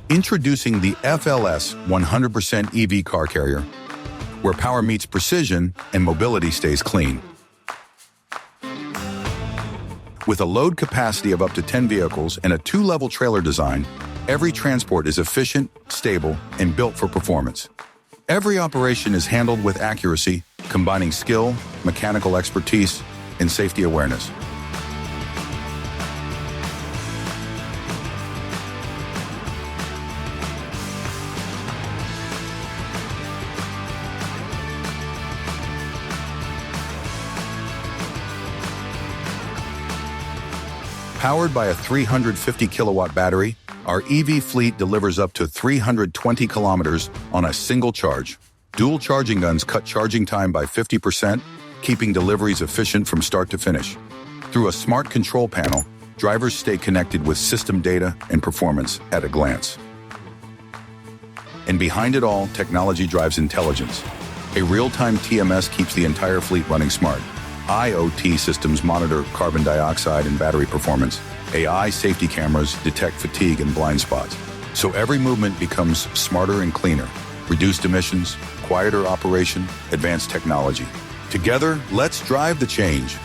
Introducing the FLS 100% EV car carrier, where power meets precision and mobility stays clean. With a load capacity of up to 10 vehicles and a 2-level trailer design, every transport is efficient, stable, and built for performance. Every operation is handled with accuracy, combining skill, mechanical expertise, and safety awareness. Powered by a 350 kilowatt battery, our EV fleet delivers up to 320 kilometers on a single charge. Dual charging guns cut charging time by 50%, keeping deliveries efficient from start to finish. Through a smart control panel, drivers stay connected with system data and performance at a glance. And behind it all, technology drives intelligence. A real-time TMS keeps the entire fleet running smart. IoT systems monitor carbon dioxide and battery performance. AI safety cameras detect fatigue and blind spots. So every movement becomes smarter and cleaner. Reduced emissions, quieter operation, advanced technology. Together, let's drive the change.